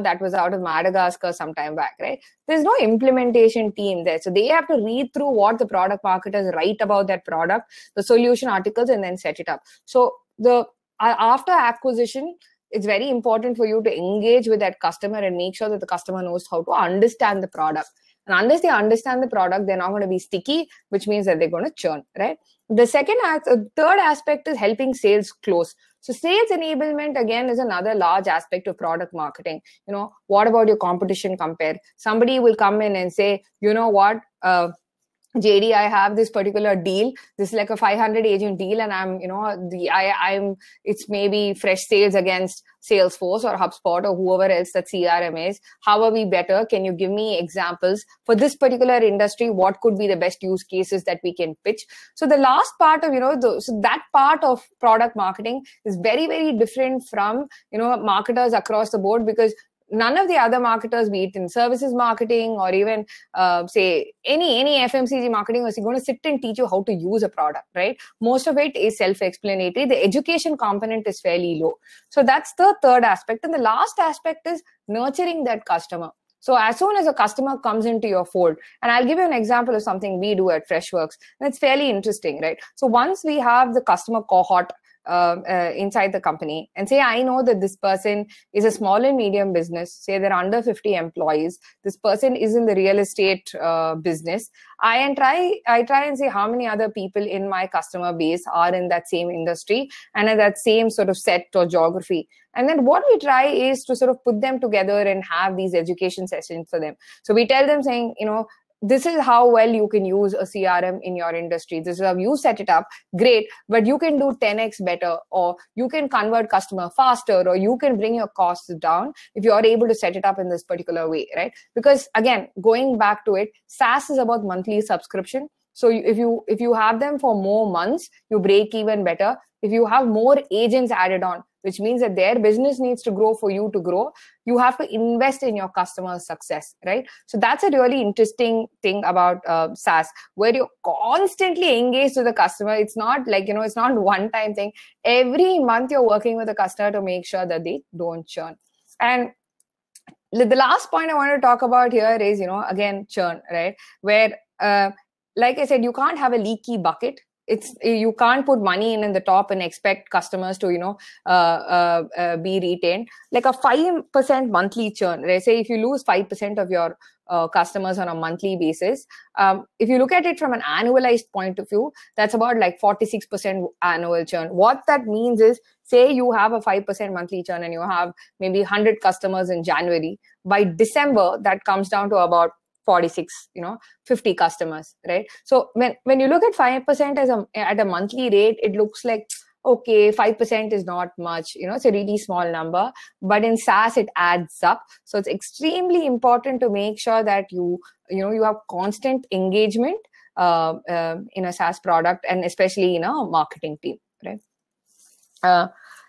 That was out of Madagascar some time back, right? There's no implementation team there. So they have to read through what the product marketers write about that product, the solution articles, and then set it up. So after acquisition, it's very important for you to engage with that customer and make sure that the customer knows how to understand the product. And unless they understand the product, they're not going to be sticky, which means that they're going to churn, right? The third aspect is helping sales close. So sales enablement, again, is another large aspect of product marketing. What about your competition compare? Somebody will come in and say, you know what, JD, I have this particular deal. This is like a 500 agent deal, and it's maybe fresh sales against Salesforce or HubSpot or whoever else that CRM is. How are we better? Can you give me examples for this particular industry? What could be the best use cases that we can pitch? So the last part of, so that part of product marketing is very, very different from, marketers across the board, because none of the other marketers, be it in services marketing or even say any FMCG marketing, is going to sit and teach you how to use a product, right? Most of it is self-explanatory. The education component is fairly low. So that's the third aspect. And the last aspect is nurturing that customer. So as soon as a customer comes into your fold, and I'll give you an example of something we do at Freshworks, and it's fairly interesting, right? So once we have the customer cohort inside the company, and say I know that this person is a small and medium business, say they're under 50 employees, this person is in the real estate business, I try and say how many other people in my customer base are in that same industry and in that same sort of set or geography. And then what we try is to sort of put them together and have these education sessions for them. So we tell them saying, this is how well you can use a CRM in your industry. This is how you set it up. Great. But you can do 10x better, or you can convert customer faster, or you can bring your costs down if you are able to set it up in this particular way, right? Because again, going back to it, SaaS is about monthly subscription. So if you have them for more months, you break even better. If you have more agents added on, which means that their business needs to grow for you to grow, you have to invest in your customer's success, right? So that's a really interesting thing about SaaS, where you're constantly engaged with the customer. It's not like, it's not one-time thing. Every month you're working with the customer to make sure that they don't churn. And the last point I want to talk about here is, again, churn, right? Where, like I said, you can't have a leaky bucket. You can't put money in the top and expect customers to, be retained. Like a 5% monthly churn, right? Say if you lose 5% of your customers on a monthly basis, if you look at it from an annualized point of view, that's about like 46% annual churn. What that means is, say you have a 5% monthly churn and you have maybe 100 customers in January. By December, that comes down to about 46, 50 customers, right? So when you look at 5% at a monthly rate, it looks like, okay, 5% is not much, it's a really small number, but in SaaS, it adds up. So it's extremely important to make sure that you have constant engagement in a SaaS product, and especially in a marketing team, right?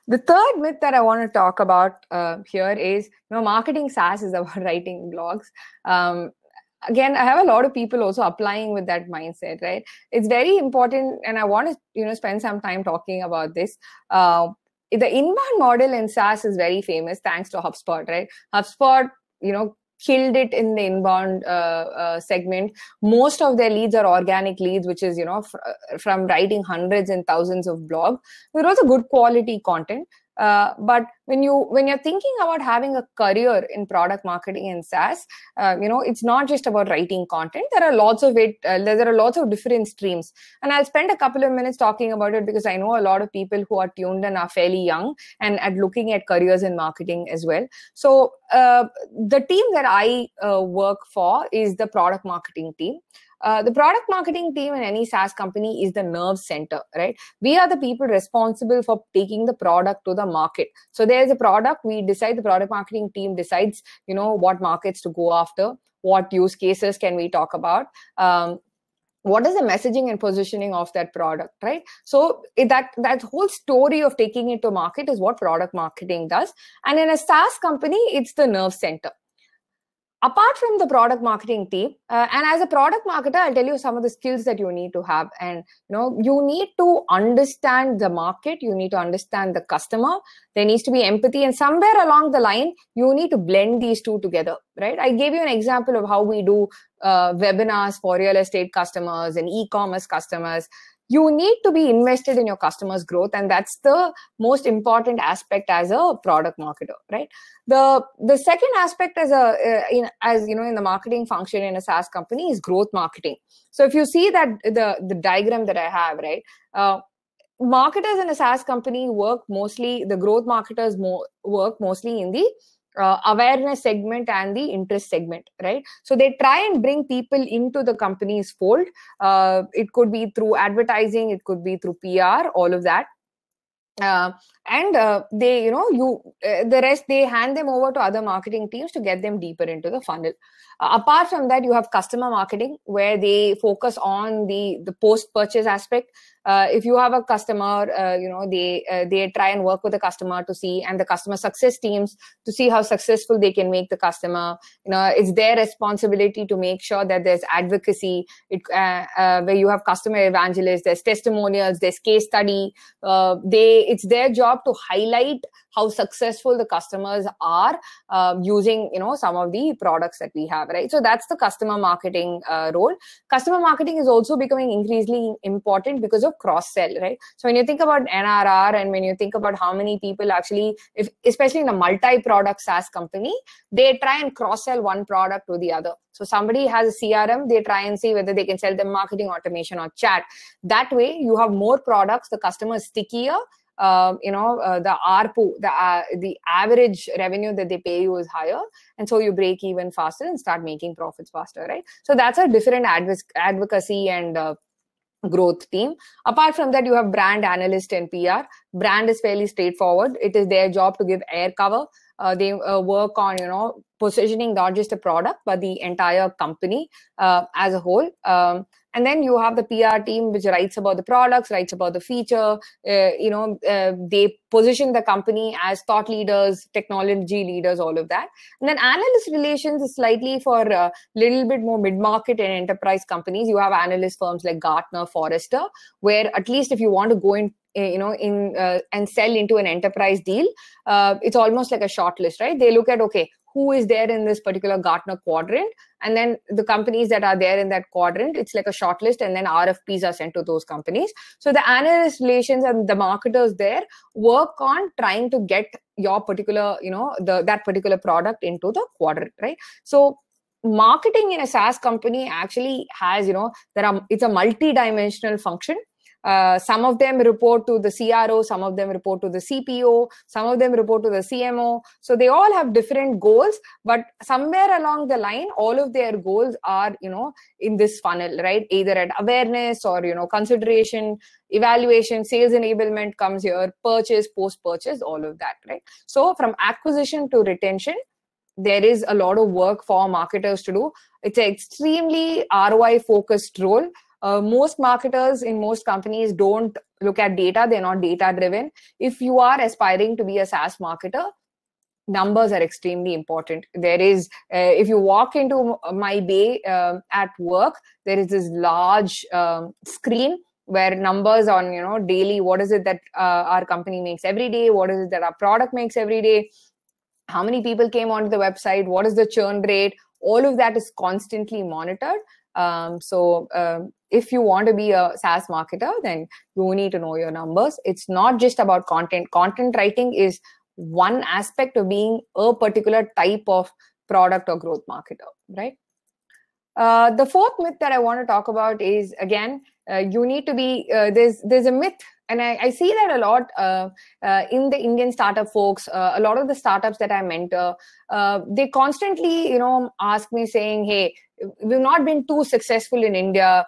The third myth that I want to talk about here is, marketing SaaS is about writing blogs. Again, I have a lot of people also applying with that mindset, right? It's very important, and I want to, spend some time talking about this. The inbound model in SaaS is very famous thanks to HubSpot, right? HubSpot, killed it in the inbound segment. Most of their leads are organic leads, which is, from writing hundreds and thousands of blogs. There was a good quality content. But when you're thinking about having a career in product marketing and SaaS, it's not just about writing content. There are lots of it. There are lots of different streams, and I'll spend a couple of minutes talking about it because I know a lot of people who are tuned in are fairly young and at looking at careers in marketing as well. So the team that I work for is the product marketing team. The product marketing team in any SaaS company is the nerve center, right? We are the people responsible for taking the product to the market. So there's a product, we decide, the product marketing team decides, what markets to go after, what use cases can we talk about, what is the messaging and positioning of that product, right? So that whole story of taking it to market is what product marketing does. And in a SaaS company, it's the nerve center. Apart from the product marketing team, and as a product marketer, I'll tell you some of the skills that you need to have. And you need to understand the market, you need to understand the customer, there needs to be empathy, and somewhere along the line, you need to blend these two together, right? I gave you an example of how we do webinars for real estate customers and e-commerce customers. You need to be invested in your customers' growth, and that's the most important aspect as a product marketer, right? The second aspect in the marketing function in a SaaS company is growth marketing. So if you see that the diagram that I have, right, marketers in a SaaS company the growth marketers work mostly in the awareness segment and the interest segment, right? So they try and bring people into the company's fold. It could be through advertising, it could be through PR, all of that. And they, the rest, they hand them over to other marketing teams to get them deeper into the funnel. Apart from that, you have customer marketing, where they focus on the post-purchase aspect. If you have a customer, they try and work with the customer to see, and the customer success teams to see how successful they can make the customer. It's their responsibility to make sure that there's advocacy, where you have customer evangelists, there's testimonials, there's case study. It's their job to highlight how successful the customers are using, some of the products that we have, right? So that's the customer marketing role. Customer marketing is also becoming increasingly important because of cross-sell, right? So when you think about NRR, and when you think about how many people actually, especially in a multi-product SaaS company, they try and cross-sell one product to the other. So somebody has a CRM, they try and see whether they can sell them marketing automation or chat. That way, you have more products, the customer is stickier. The ARPU, the average revenue that they pay you is higher, and so you break even faster and start making profits faster, right? So that's a different advocacy and growth team. Apart from that, you have brand analyst and PR. Brand is fairly straightforward. It is their job to give air cover. They work on, positioning not just a product, but the entire company as a whole. And then you have the PR team, which writes about the products, writes about the feature. They position the company as thought leaders, technology leaders, all of that. And then analyst relations is slightly for a little bit more mid-market and enterprise companies. You have analyst firms like Gartner, Forrester, where at least if you want to go in, and sell into an enterprise deal, it's almost like a shortlist, right? They look at, okay, who is there in this particular Gartner quadrant, and then the companies that are there in that quadrant, it's like a shortlist, and then RFPs are sent to those companies. So the analyst relations and the marketers there work on trying to get your particular, that particular product into the quadrant, right? So marketing in a SaaS company actually has, it's a multi-dimensional function. Some of them report to the CRO, some of them report to the CPO, some of them report to the CMO. So they all have different goals, but somewhere along the line, all of their goals are, in this funnel, right? Either at awareness or, consideration, evaluation, sales enablement comes here, purchase, post-purchase, all of that, right? So from acquisition to retention, there is a lot of work for marketers to do. It's an extremely ROI-focused role. Most marketers in most companies don't look at data. They're not data driven. If you are aspiring to be a SaaS marketer, numbers are extremely important. There is, if you walk into my bay at work, there is this large screen where numbers on, daily, what is it that our company makes every day? What is it that our product makes every day? How many people came onto the website? What is the churn rate? All of that is constantly monitored. If you want to be a SaaS marketer, then you need to know your numbers. It's not just about content. Content writing is one aspect of being a particular type of product or growth marketer, right? The fourth myth that I want to talk about is, again, you need to be, there's a myth, and I see that a lot in the Indian startup folks. A lot of the startups that I mentor, they constantly, ask me saying, hey, we've not been too successful in India.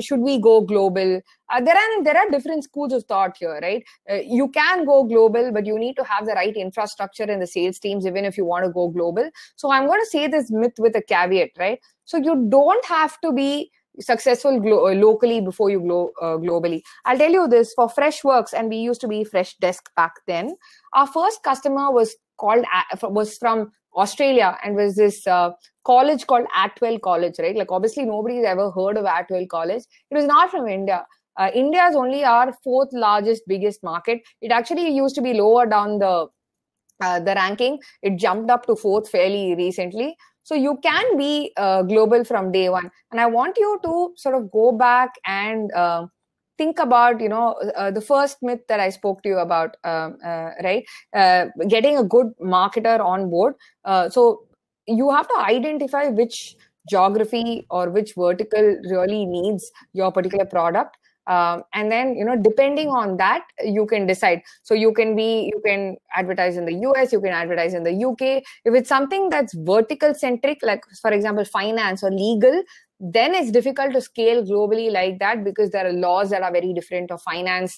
Should we go global? There are different schools of thought here, right? You can go global, but you need to have the right infrastructure and the sales teams, even if you want to go global. So I'm going to say this myth with a caveat, right? So you don't have to be successful locally before you globally. I'll tell you this, for Freshworks, and we used to be Freshdesk back then, our first customer was from Australia, and was this college called Atwell College, right? Like, obviously nobody's ever heard of Atwell College. It was not from India. India is only our fourth largest, biggest market. It actually used to be lower down the ranking. It jumped up to fourth fairly recently. So you can be global from day one. And I want you to sort of go back and think about, the first myth that I spoke to you about, right? Getting a good marketer on board. So you have to identify which geography or which vertical really needs your particular product. And then, depending on that, you can decide. So you can advertise in the US, you can advertise in the UK. If it's something that's vertical centric, like for example, finance or legal, then it's difficult to scale globally like that, because there are laws that are very different, or finance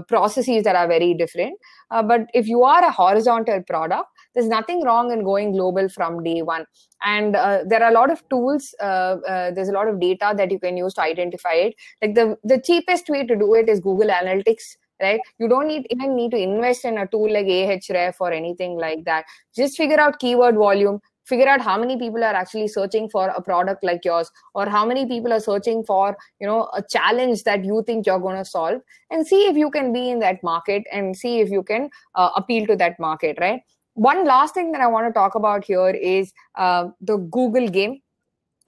processes that are very different. But if you are a horizontal product, there's nothing wrong in going global from day one. And there are a lot of tools. There's a lot of data that you can use to identify it. Like the cheapest way to do it is Google Analytics, right? You don't even need to invest in a tool like Ahref or anything like that. Just figure out keyword volume. Figure out how many people are actually searching for a product like yours, or how many people are searching for, a challenge that you think you're going to solve, and see if you can be in that market, and see if you can appeal to that market, right? One last thing that I want to talk about here is the Google game.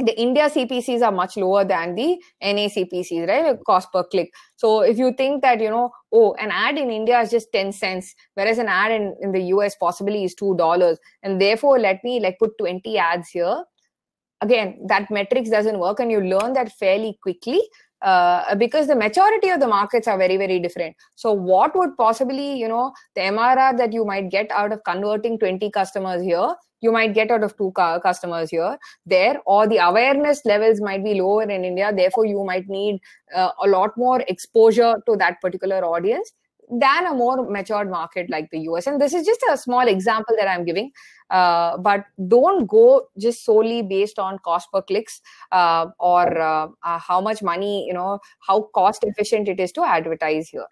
The India CPCs are much lower than the NA CPCs, right? Like cost per click. So if you think that, an ad in India is just 10 cents, whereas an ad in the US possibly is $2, and therefore let me put 20 ads here. Again, that metrics doesn't work, and you learn that fairly quickly. Because the maturity of the markets are very, very different. So what would possibly, the MRR that you might get out of converting 20 customers here, you might get out of 2 customers there, or the awareness levels might be lower in India. Therefore, you might need a lot more exposure to that particular audience than a more matured market like the US. And this is just a small example that I'm giving. But don't go just solely based on cost per clicks or how much money, how cost efficient it is to advertise here.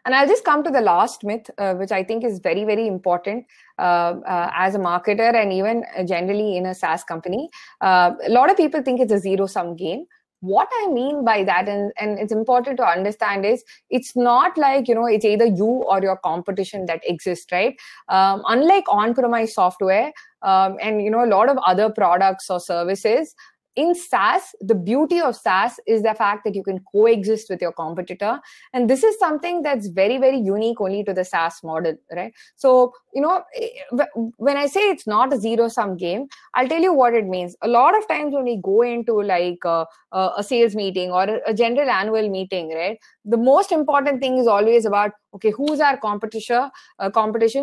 And I'll just come to the last myth, which I think is very, very important as a marketer, and even generally in a SaaS company. A lot of people think it's a zero-sum game. What I mean by that, and it's important to understand, is it's not like, it's either you or your competition that exists, right? Unlike on-premise software and, a lot of other products or services, in SaaS, the beauty of SaaS is the fact that you can coexist with your competitor. And this is something that's very, very unique only to the SaaS model, right? So, when I say it's not a zero-sum game, I'll tell you what it means. A lot of times when we go into a sales meeting or a general annual meeting, right, the most important thing is always about, okay, who's our competition?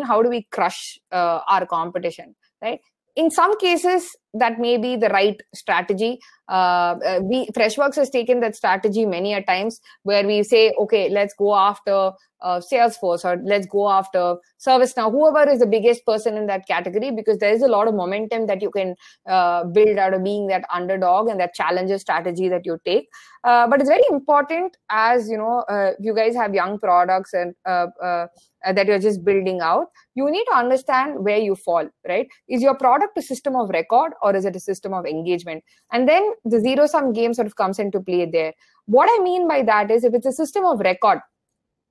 How do we crush our competition, right? In some cases, that may be the right strategy. Freshworks has taken that strategy many a times, where we say, okay, let's go after Salesforce, or let's go after ServiceNow, whoever is the biggest person in that category, because there is a lot of momentum that you can build out of being that underdog and that challenger strategy that you take. But it's very important, as you guys have young products and that you're just building out, you need to understand where you fall, right? Is your product a system of record, or is it a system of engagement? And then the zero-sum game sort of comes into play there. What I mean by that is, if it's a system of record,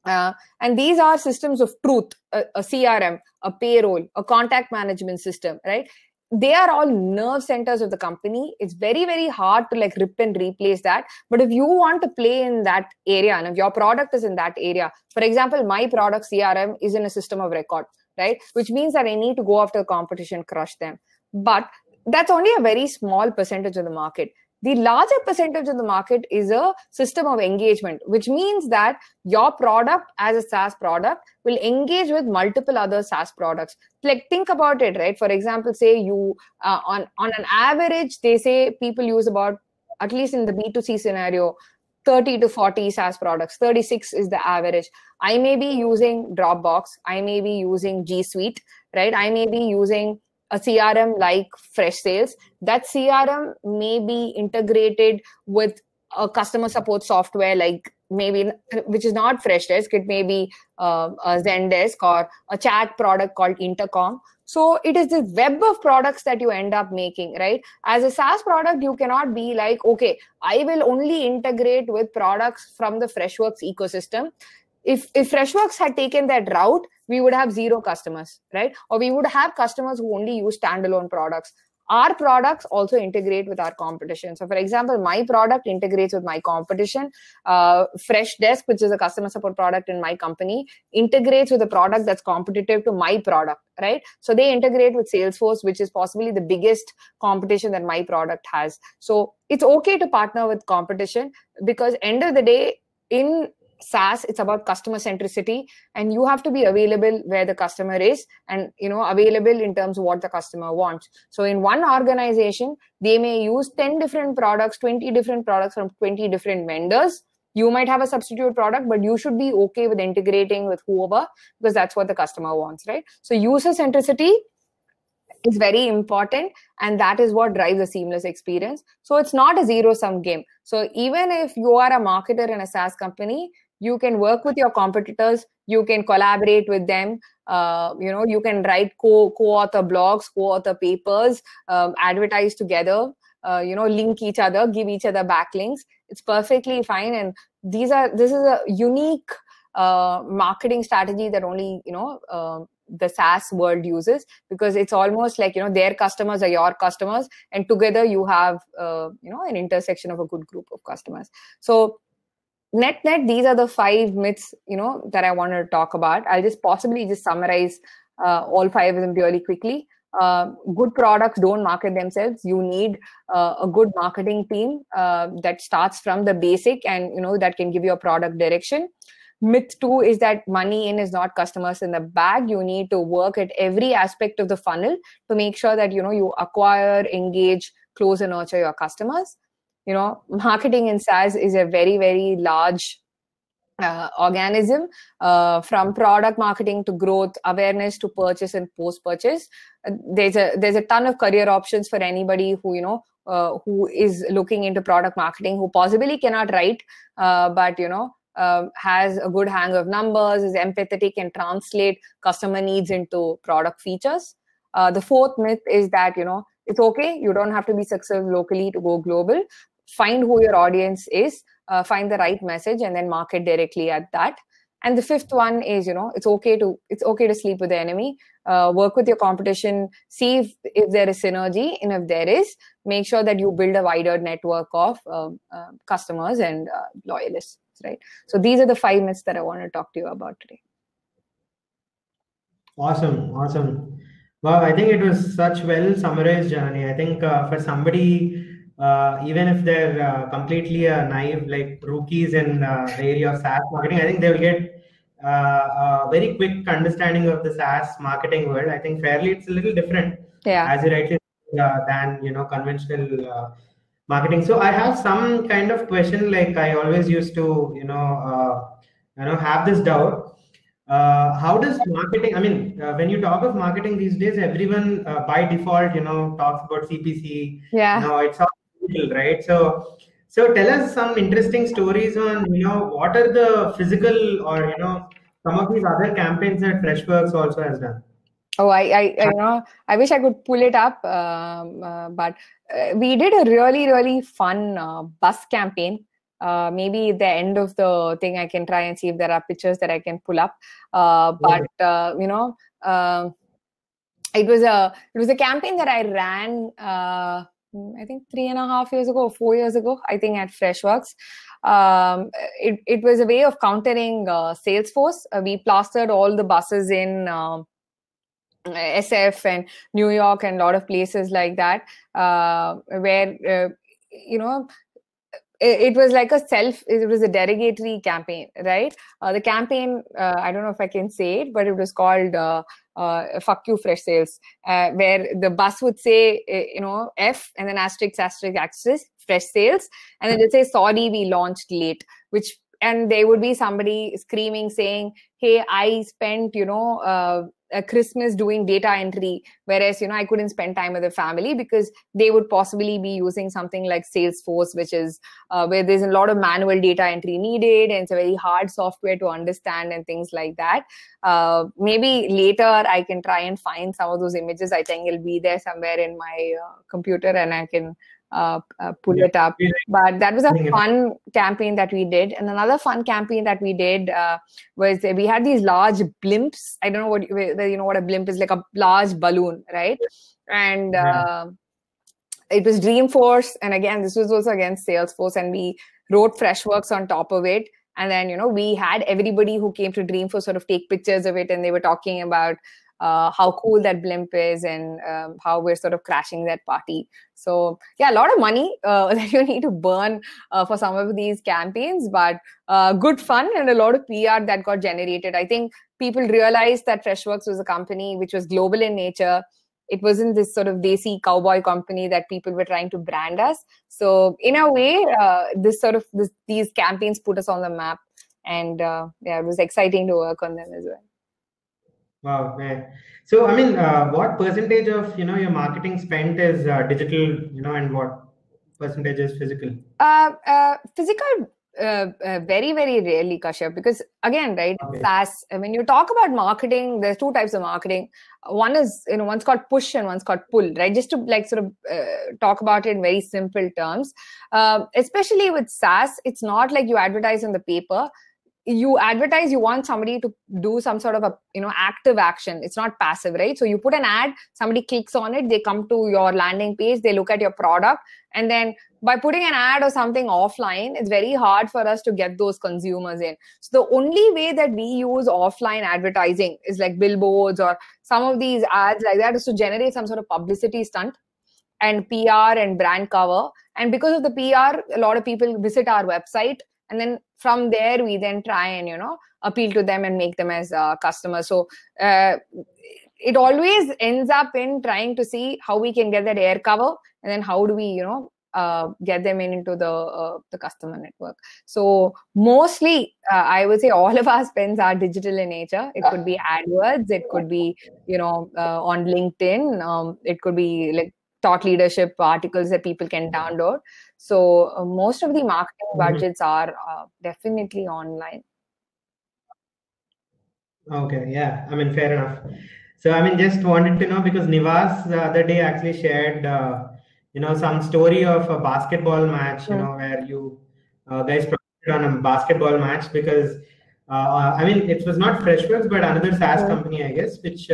and these are systems of truth, a CRM, a payroll, a contact management system, right? They are all nerve centers of the company. It's very, very hard to rip and replace that. But if you want to play in that area, and if your product is in that area, for example, my product CRM is in a system of record, right? Which means that I need to go after competition, crush them. But that's only a very small percentage of the market. The larger percentage of the market is a system of engagement, which means that your product as a SaaS product will engage with multiple other SaaS products. Like, think about it, right? For example, say you, on an average, they say people use about, at least in the B2C scenario, 30 to 40 SaaS products. 36 is the average. I may be using Dropbox. I may be using G Suite, right? I may be using a CRM like Freshsales. That CRM may be integrated with a customer support software like maybe, which is not Freshdesk. It may be a Zendesk or a chat product called Intercom. So it is this web of products that you end up making, right? As a SaaS product, you cannot be like, okay, I will only integrate with products from the Freshworks ecosystem. If Freshworks had taken that route, we would have zero customers, right? Or we would have customers who only use standalone products. Our products also integrate with our competition. So, for example, my product integrates with my competition. Freshdesk, which is a customer support product in my company, integrates with a product that's competitive to my product, right? So they integrate with Salesforce, which is possibly the biggest competition that my product has. So it's okay to partner with competition, because end of the day, in SaaS, it's about customer centricity, and you have to be available where the customer is, and available in terms of what the customer wants. So in one organization, they may use 10 different products, 20 different products from 20 different vendors. You might have a substitute product, but you should be okay with integrating with whoever, because that's what the customer wants, right? So user centricity is very important, and that is what drives a seamless experience. So it's not a zero-sum game. So even if you are a marketer in a SaaS company, you can work with your competitors, you can collaborate with them, you can write co-author blogs, co-author papers, advertise together, link each other, give each other backlinks. It's perfectly fine. And this is a unique marketing strategy that only, the SaaS world uses, because it's almost like, their customers are your customers, and together you have, an intersection of a good group of customers. So net, these are the 5 myths, that I want to talk about. I'll just summarize all 5 of them really quickly. Good products don't market themselves. You need a good marketing team that starts from the basic and, that can give you a product direction. Myth 2 is that money in is not customers in the bag. You need to work at every aspect of the funnel to make sure that, you acquire, engage, close, and nurture your customers. Marketing in SaaS is a very, very large organism, from product marketing to growth, awareness to purchase and post-purchase. There's a ton of career options for anybody who, who is looking into product marketing, who possibly cannot write, but, has a good hang of numbers, is empathetic, and translate customer needs into product features. The 4th myth is that, it's okay. You don't have to be successful locally to go global. Find who your audience is, find the right message, and then market directly at that. And the 5th one is, it's okay to sleep with the enemy, work with your competition, see if there is synergy, and if there is, make sure that you build a wider network of customers and loyalists, right? So these are the 5 myths that I want to talk to you about today. Awesome. Wow, I think it was such well summarized, Janani. I think for somebody, even if they're completely naive, like rookies in the area of SaaS marketing, I think they will get a very quick understanding of the SaaS marketing world. I think fairly it's a little different, as you rightly said, than conventional marketing. So I have some kind of question. Like I always used to have this doubt. How does marketing, when you talk of marketing these days, everyone by default, talks about CPC. It's all digital, right? So tell us some interesting stories on, what are the physical or, some of these other campaigns that Freshworks also has done. Oh, I wish I could pull it up, but we did a really, really fun bus campaign. Maybe at the end of the thing, I can try and see if there are pictures that I can pull up. But it was a campaign that I ran, I think 3.5 years ago, or 4 years ago, I think at Freshworks. It was a way of countering Salesforce. We plastered all the buses in SF and New York and a lot of places like that, where it was like it was a derogatory campaign, right? The campaign, I don't know if I can say it, but it was called Fuck You Fresh Sales, where the bus would say, F and then asterisk, asterisk, asterisk, fresh sales. And then they'd say, sorry, we launched late, and there would be somebody screaming saying, hey, I spent, a Christmas doing data entry, whereas, I couldn't spend time with the family because they would possibly be using something like Salesforce, which is where there's a lot of manual data entry needed, and it's a very hard software to understand and things like that. Maybe later I can try and find some of those images. I think it'll be there somewhere in my computer and I can pull it up. But that was a fun campaign that we did. And another fun campaign that we did was we had these large blimps. I don't know what a blimp is, like a large balloon, right? And it was Dreamforce. And again, this was also against Salesforce, and we wrote Freshworks on top of it. And then, we had everybody who came to Dreamforce sort of take pictures of it, and they were talking about how cool that blimp is and how we're sort of crashing that party. So yeah, a lot of money that you need to burn for some of these campaigns, but good fun and a lot of PR that got generated. I think people realized that Freshworks was a company which was global in nature. It wasn't this sort of desi cowboy company that people were trying to brand us. So in a way, these campaigns put us on the map, and it was exciting to work on them as well. Wow, man. So, I mean, what percentage of, your marketing spent is digital, and what percentage is physical? Physical, very, very rarely, Kashyap, because again, right, SaaS, when you talk about marketing, there's two types of marketing. One is, one's called push and one's called pull, right? Just to talk about it in very simple terms. Especially with SaaS, it's not like you advertise in the paper. You advertise, you want somebody to do some sort of a active action. It's not passive, right? So you put an ad, somebody clicks on it, they come to your landing page, they look at your product, and then by putting an ad or something offline, it's very hard for us to get those consumers in. So the only way that we use offline advertising is like billboards or some of these ads like that, is to generate some sort of publicity stunt and PR and brand cover. And because of the PR, a lot of people visit our website, and then from there, we then try and, appeal to them and make them as customers. So it always ends up in trying to see how we can get that air cover, and then how do we, get them into the customer network. So mostly, I would say all of our spends are digital in nature. It could be AdWords, it could be, on LinkedIn, it could be like thought leadership articles that people can download. So most of the marketing budgets are definitely online. Okay, yeah. I mean, fair enough. So, I mean, just wanted to know, because Nivas the other day actually shared, some story of a basketball match, where you guys promoted on a basketball match because, I mean, it was not Freshworks, but another SaaS company, I guess, which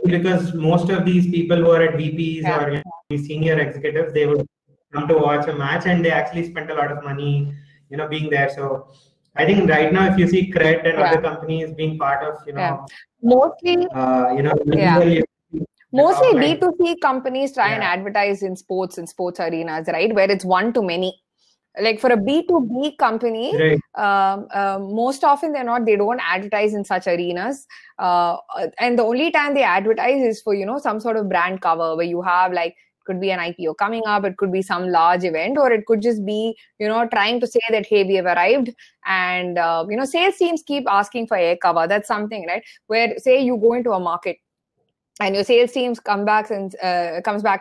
because most of these people who are at VPs or senior executives, they would come to watch a match, and they actually spent a lot of money, being there. So I think right now, if you see Cred and other companies being part of, mostly, mostly B2C companies try and advertise in sports arenas, right? Where it's one to many. Like for a B2B company, most often they don't advertise in such arenas. And the only time they advertise is for, some sort of brand cover where you have like, could be an IPO coming up, it could be some large event, or it could just be, trying to say that, hey, we have arrived. And, sales teams keep asking for air cover. That's something, right? Where say you go into a market, and your sales teams comes back to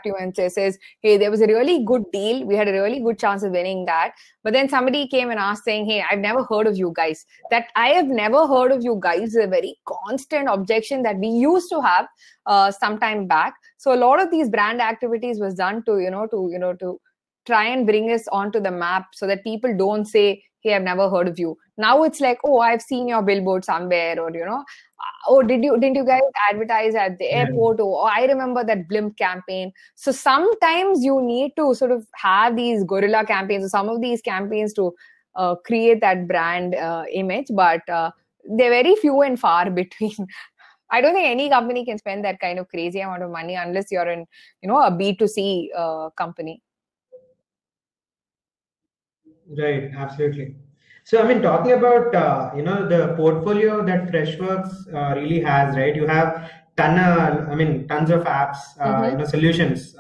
you and says, hey, there was a really good deal. We had a really good chance of winning that. But then somebody came and asked saying, hey, I've never heard of you guys. That I have never heard of you guys is a very constant objection that we used to have some time back. So a lot of these brand activities was done to try and bring us onto the map so that people don't say, hey, I've never heard of you. Now it's like, oh, I've seen your billboard somewhere, or, oh, didn't you guys advertise at the airport? Or I remember that blimp campaign. So sometimes you need to sort of have these guerrilla campaigns or some of these campaigns to create that brand image, but they're very few and far between. I don't think any company can spend that kind of crazy amount of money unless you're in, a B2C company. Right, absolutely. So, I mean, talking about the portfolio that Freshworks really has, right? You have tons of apps, Mm-hmm. solutions,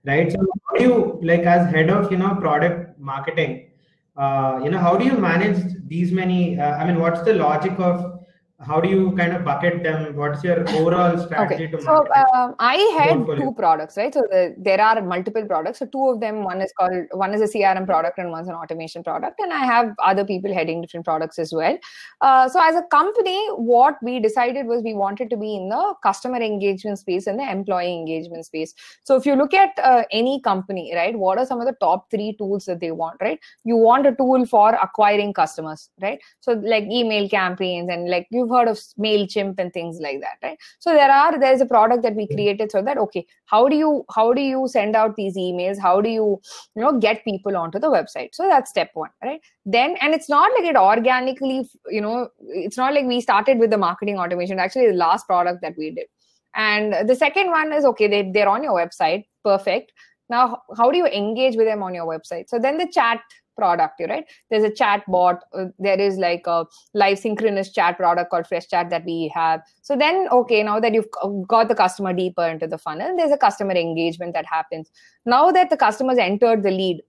right? So, how do you, like, as head of product marketing, how do you manage these many? I mean, what's the logic of how do you kind of bucket them? What's your overall Okay, strategy to so marketing I the had portfolio? two products, right? So there are multiple products. So two of them, one is a CRM product and one's an automation product. And I have other people heading different products as well. So as a company, what we decided was we wanted to be in the customer engagement space and the employee engagement space. So if you look at any company, right, what are some of the top 3 tools that they want, right? You want a tool for acquiring customers, right? So like email campaigns and like you've heard of MailChimp and things like that, right? So there's a product that we created so that, okay, how do you send out these emails? How do you get people onto the website? So that's step 1, right? Then, and it's not like it organically, it's not like we started with the marketing automation. Actually, the last product that we did. And the second one is, okay, they're on your website. Perfect. Now, how do you engage with them on your website? So then the chat product, right? There's a chat bot. There is like a live synchronous chat product called Fresh Chat that we have. So then, okay, now that you've got the customer deeper into the funnel, there's a customer engagement that happens. Now that the customer's entered the lead,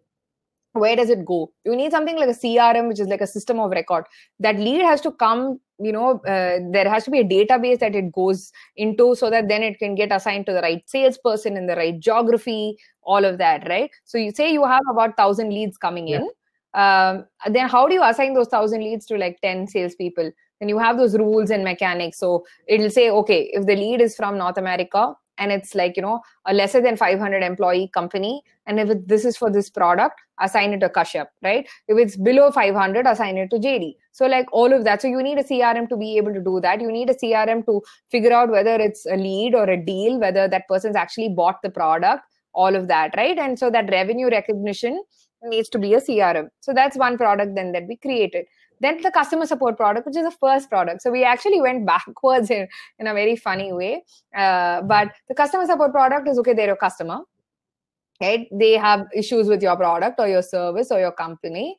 where does it go? You need something like a CRM, which is like a system of record. That lead has to come, there has to be a database that it goes into so that then it can get assigned to the right salesperson in the right geography, all of that, right? So you say you have about 1,000 leads coming in. Then how do you assign those 1,000 leads to like 10 salespeople? Then you have those rules and mechanics. So it'll say, okay, if the lead is from North America and it's like, a lesser than 500 employee company, and if this is for this product, assign it to Kashyap, right? If it's below 500, assign it to JD. So like all of that. So you need a CRM to be able to do that. You need a CRM to figure out whether it's a lead or a deal, whether that person's actually bought the product, all of that, right? And so that revenue recognition needs to be a CRM. So that's one product then that we created. Then the customer support product, which is the first product. So we actually went backwards in a very funny way. But the customer support product is, okay, they're your customer, right? They have issues with your product or your service or your company.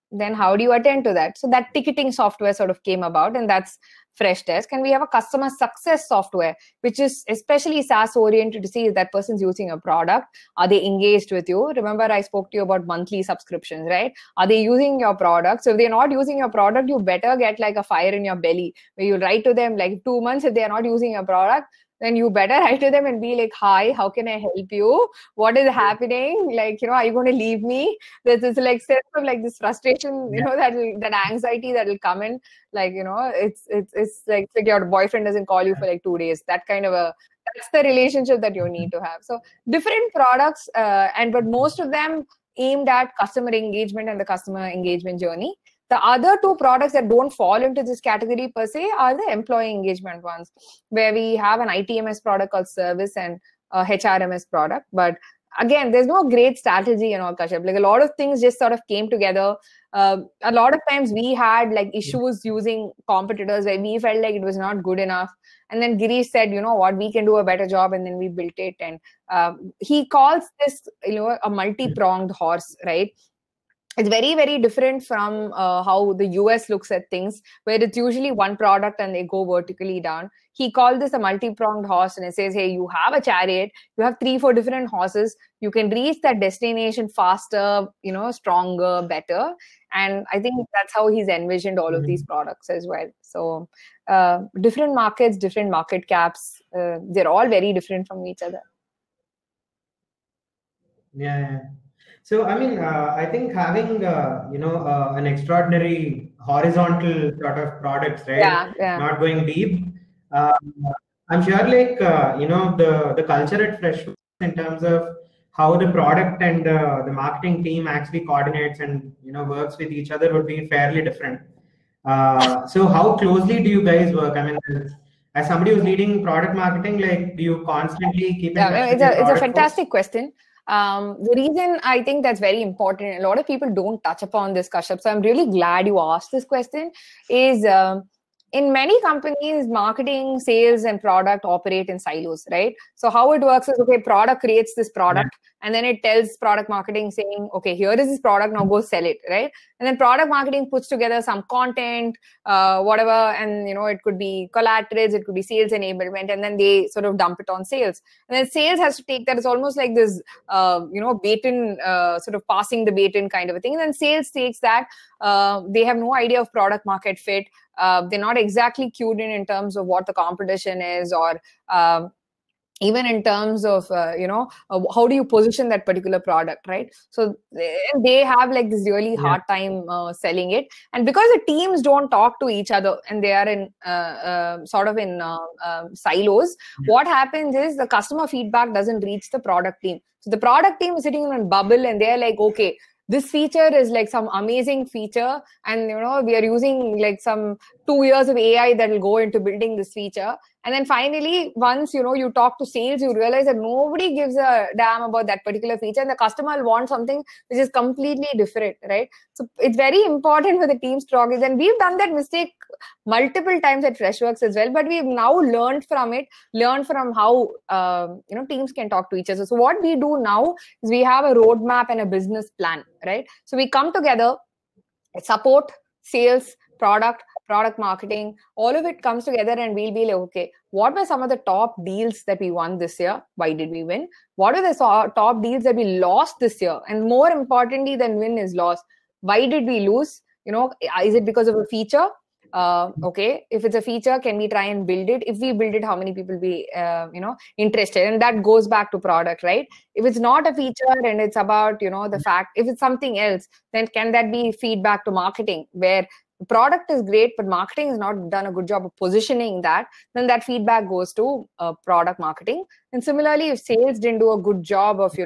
Then how do you attend to that? So that ticketing software sort of came about, and that's Freshdesk. And we have a customer success software, which is especially SaaS oriented to see if that person's using a product. Are they engaged with you? Remember, I spoke to you about monthly subscriptions, right? Are they using your product? So if they're not using your product, you better get like a fire in your belly where you write to them like 2 months. If they're not using your product, then you better write to them and be like, hi, how can I help you? What is happening? Like, are you going to leave me? There's this like sense of like this frustration, that anxiety that will come in. Like, it's like your boyfriend doesn't call you for like 2 days. That's the relationship that you need to have. So different products, but most of them aimed at customer engagement and the customer engagement journey. The other 2 products that don't fall into this category per se are the employee engagement ones, where we have an ITMS product called Service and a HRMS product. But again, there's no great strategy and all, Kashyap. Like a lot of things just sort of came together. A lot of times we had like issues using competitors where we felt like it was not good enough. And then Girish said, you know what, we can do a better job. And then we built it. And he calls this, a multi-pronged horse, right? It's very, very different from how the US looks at things, where it's usually one product and they go vertically down. He called this a multi-pronged horse, and it says, hey, you have a chariot, you have 3-4 different horses, you can reach that destination faster, stronger, better. And I think that's how he's envisioned all of these products as well. So different markets, different market caps, they're all very different from each other. Yeah. So, I mean, I think having, an extraordinary horizontal sort of products, right? Yeah. Not going deep. Uh, I'm sure, like, the culture at Freshworks in terms of how the product and the marketing team actually coordinates and, works with each other would be fairly different. So how closely do you guys work? I mean, as somebody who's leading product marketing, like, do you constantly keep in touch with your It's a product fantastic folks? question. The reason I think that's very important, a lot of people don't touch upon this, Kashyap, so I'm really glad you asked this question, is in many companies, marketing, sales, and product operate in silos, right? So how it works is, okay, product creates this product, and then it tells product marketing saying, okay, here is this product, now go sell it, right? And then product marketing puts together some content, whatever, and it could be collaterals, it could be sales enablement, and then they sort of dump it on sales. And then sales has to take that. It's almost like this, baton, sort of passing the baton kind of a thing. And then sales takes that. They have no idea of product market fit. They're not exactly cued in terms of what the competition is, or even in terms of, how do you position that particular product, right? So they have like this really hard time selling it. And because the teams don't talk to each other and they are in sort of in silos, what happens is the customer feedback doesn't reach the product team. So the product team is sitting in a bubble and they're like, okay, this feature is like some amazing feature, and we are using like some 2 years of AI that will go into building this feature. And then finally, once you talk to sales, you realize that nobody gives a damn about that particular feature, and the customer will want something which is completely different, right? So it's very important for the teams to talk. And we've done that mistake multiple times at Freshworks as well, but we've now learned from how teams can talk to each other. So what we do now is we have a roadmap and a business plan, right? So we come together, support, sales, product marketing, all of it comes together, and we'll be like, okay, what were some of the top deals that we won this year? Why did we win? What are the top deals that we lost this year? And more importantly than win is loss. Why did we lose? Is it because of a feature? Okay, if it's a feature, can we try and build it? If we build it, how many people will be interested? And that goes back to product, right? If it's not a feature and it's about the fact, if it's something else, then can that be feedback to marketing, where the product is great but marketing has not done a good job of positioning that? Then that feedback goes to product marketing. And similarly, if sales didn't do a good job of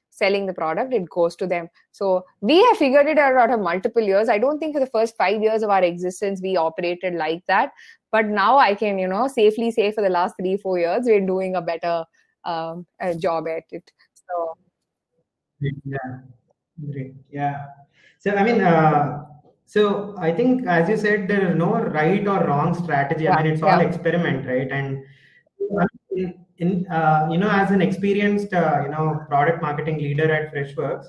selling the product, it goes to them. So we have figured it out of multiple years. I don't think for the first 5 years of our existence we operated like that, but now I can safely say for the last 3-4 years we're doing a better job at it. So Great. So I mean, so I think, as you said, there is no right or wrong strategy. I mean, it's all experiment, right? And as an experienced product marketing leader at Freshworks,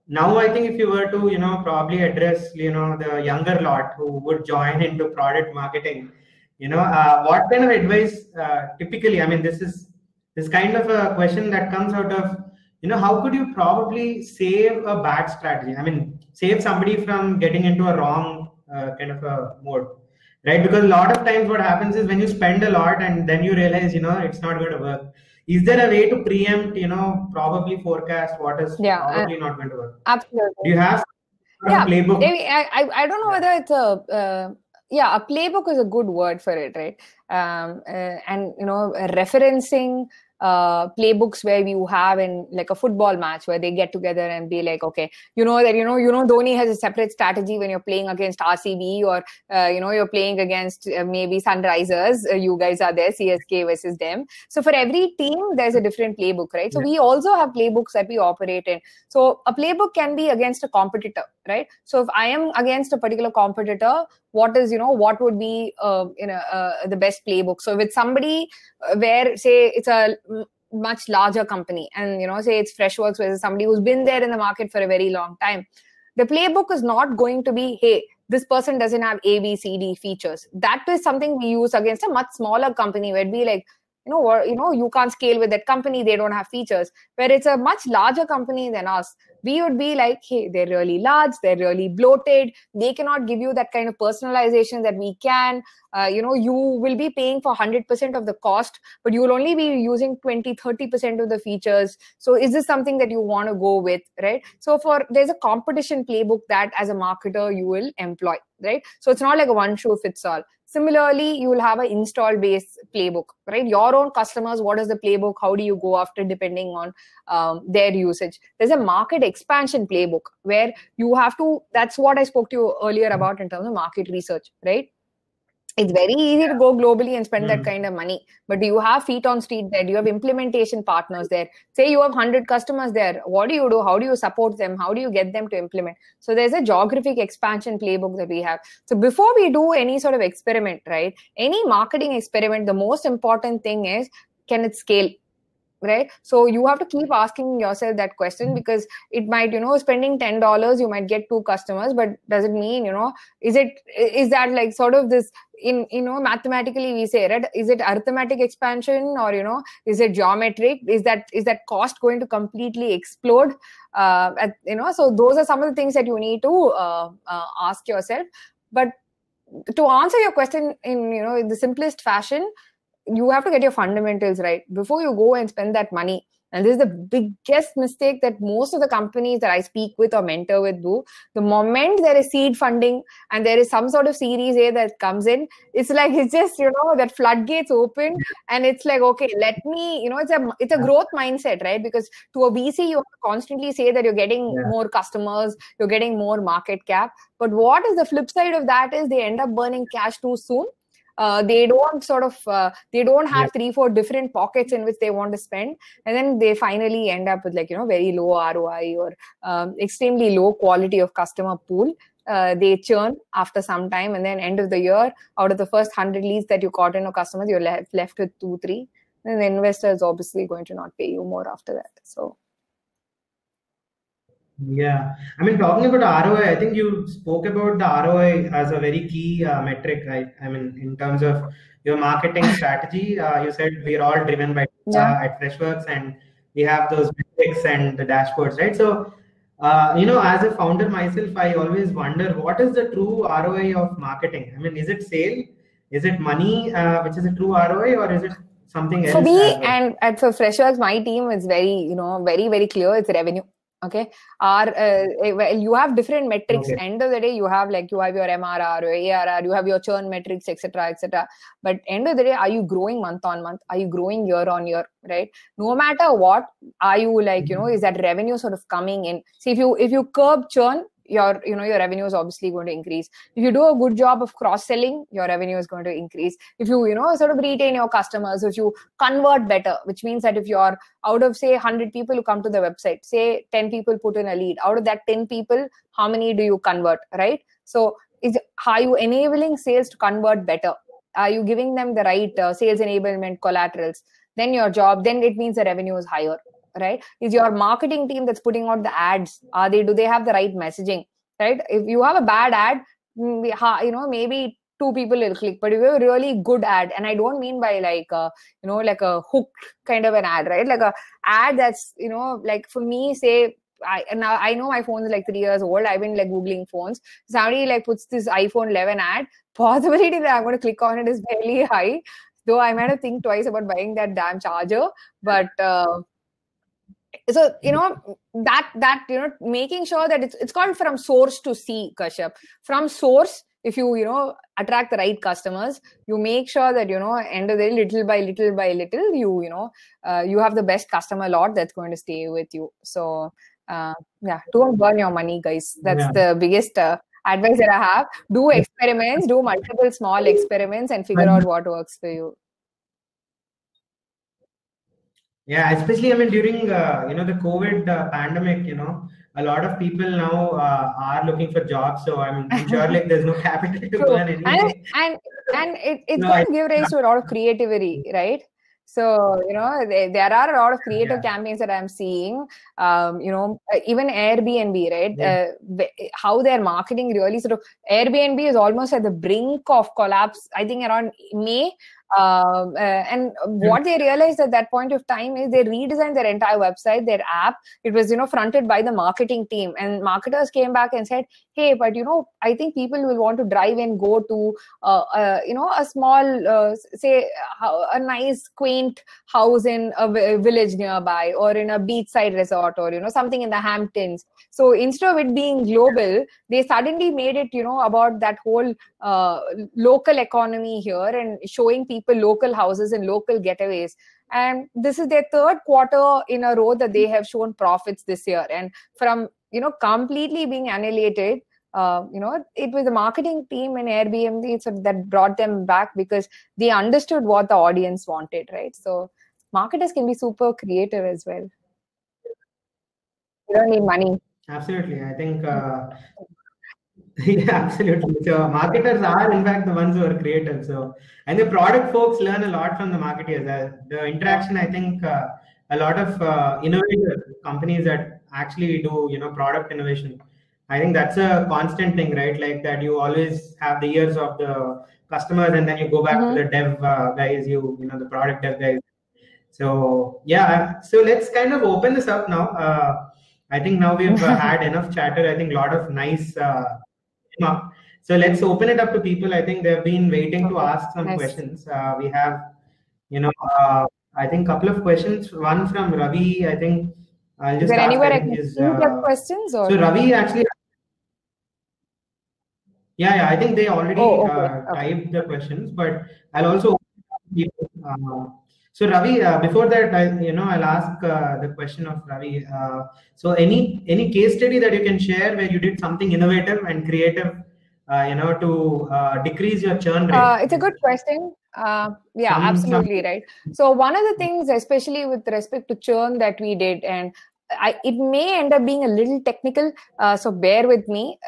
now I think if you were to probably address the younger lot who would join into product marketing, what kind of advice typically? I mean, this is kind of a question that comes out of how could you probably save a bad strategy? I mean, save somebody from getting into a wrong kind of a mode, right? Because a lot of times what happens is when you spend a lot and then you realize it's not going to work. Is there a way to preempt, probably forecast what is probably not going to work? Absolutely. Do you have a playbook? I don't know whether it's a playbook is a good word for it, right? And referencing playbooks where you have in like a football match where they get together and be like, okay, Dhoni has a separate strategy when you're playing against RCB, or you're playing against maybe Sunrisers, you guys are there, CSK versus them. So for every team there's a different playbook, right? So we also have playbooks that we operate in. So a playbook can be against a competitor, right? So if I am against a particular competitor, what would be the best playbook? So with somebody where, say, it's a much larger company, and say it's Freshworks versus somebody who's been there in the market for a very long time, the playbook is not going to be, hey, this person doesn't have A, B, C, D features. That is something we use against a much smaller company where it'd be like, you can't scale with that company, they don't have features. Where it's a much larger company than us, we would be like, hey, they're really large, they're really bloated, they cannot give you that kind of personalization that we can. You will be paying for 100% of the cost, but you will only be using 20-30% of the features. So is this something that you want to go with, right? So there's a competition playbook that as a marketer you will employ, right? So it's not like a one shoe fits all. Similarly, you will have an install base playbook, right? Your own customers, what is the playbook? How do you go after depending on their usage? There's a market expansion playbook where you have to, that's what I spoke to you earlier about in terms of market research, right? It's very easy to go globally and spend that kind of money. But do you have feet on street there? Do you have implementation partners there? Say you have 100 customers there. What do you do? How do you support them? How do you get them to implement? So there's a geographic expansion playbook that we have. So before we do any sort of experiment, right? Any marketing experiment, the most important thing is, can it scale? right? So you have to keep asking yourself that question, because it might, spending $10, you might get 2 customers, but does it mean, is that like sort of this in, mathematically we say, right? Is it arithmetic expansion, or, is it geometric? Is that cost going to completely explode? So those are some of the things that you need to ask yourself. But to answer your question in the simplest fashion, you have to get your fundamentals right before you go and spend that money. And this is the biggest mistake that most of the companies that I speak with or mentor with do. The moment there is seed funding and there is some sort of Series A that comes in, it's like, it's just, that floodgates open, and it's like, okay, let me, it's a growth mindset, right? Because to a VC, you have to constantly say that you're getting more customers, you're getting more market cap. But what is the flip side of that is they end up burning cash too soon. They don't they don't have 3-4 different pockets in which they want to spend, and then they finally end up with very low ROI or extremely low quality of customer pool. They churn after some time, and then end of the year, out of the first 100 leads that you got in, or customers, you're left with 2-3, and the investor is obviously going to not pay you more after that. So yeah, I mean, talking about ROI, I think you spoke about the ROI as a very key metric, right? I mean, in terms of your marketing strategy, you said we're all driven by at Freshworks, and we have those metrics and the dashboards, right? So, as a founder myself, I always wonder, what is the true ROI of marketing? I mean, is it sale? Is it money, which is a true ROI, or is it something else? For me, and for Freshworks, my team is very, very, very clear. It's revenue. Okay. You have different metrics. Okay. End of the day, you have your MRR or ARR, you have your churn metrics, etc., etc. But end of the day, are you growing month on month? Are you growing year on year? Right? No matter what, are you is that revenue sort of coming in? See, if you curb churn, your revenue is obviously going to increase. If you do a good job of cross-selling, your revenue is going to increase. If you sort of retain your customers, if you convert better, which means that if you're out of, say, 100 people who come to the website, say 10 people put in a lead, out of that 10 people, how many do you convert, right? So are you enabling sales to convert better? Are you giving them the right sales enablement collaterals? Then it means the revenue is higher. Right? Is your marketing team that's putting out the ads, do they have the right messaging? Right? If you have a bad ad, maybe 2 people will click. But if you have a really good ad, and I don't mean by like a hook kind of an ad, right? Like a ad that's like, for me, say, I know my phone is like 3 years old. I've been Googling phones. Somebody puts this iPhone 11 ad, possibility that I'm going to click on it is fairly high. Though I might have think twice about buying that damn charger, but. So that making sure that it's called from source to see, Kashyap. From source, if you attract the right customers, you make sure that end of the day, little by little, you have the best customer lot that's going to stay with you. So don't burn your money, guys. That's the biggest advice that I have. Do experiments, do multiple small experiments, and figure out what works for you. Yeah, especially, I mean, during the COVID pandemic, a lot of people now are looking for jobs. So I'm sure there's no capital to burn anyway. And it's going to give rise to a lot of creativity, right? So there are a lot of creative campaigns that I'm seeing. Even Airbnb, right? How their marketing really Airbnb is almost at the brink of collapse. I think around May. And what they realized at that point of time is they redesigned their entire website, their app. It was fronted by the marketing team, and marketers came back and said, hey, but I think people will want to drive and go to a small say a nice quaint house in a village nearby, or in a beachside resort, or something in the Hamptons. So instead of it being global, they suddenly made it about that whole local economy here, and showing people local houses and local getaways. And this is their 3rd quarter in a row that they have shown profits this year. And from completely being annihilated, it was the marketing team in Airbnb that brought them back, because they understood what the audience wanted, right? So marketers can be super creative as well. You don't need money. Absolutely. I think yeah, absolutely. So marketers are in fact the ones who are creative. So, and the product folks learn a lot from the marketers. The interaction, I think, a lot of innovative companies that actually do, product innovation. I think that's a constant thing, right? Like that you always have the ears of the customers, and then you go back to the dev guys, the product dev guys. So yeah, so let's kind of open this up now. I think now we've had enough chatter. I think a lot of nice came up. So let's open it up to people. I think they've been waiting to ask some questions. We have, I think couple of questions. One from Ravi. I think I'll just Is there ask. anywhere I I think can is get questions? Or? So Ravi actually. Yeah, I think they already typed the questions, but I'll also. So Ravi, before that, I'll ask the question of Ravi. So any case study that you can share where you did something innovative and creative, to decrease your churn rate? It's a good question. Yeah, absolutely right. So one of the things, especially with respect to churn that we did, and it may end up being a little technical, so bear with me.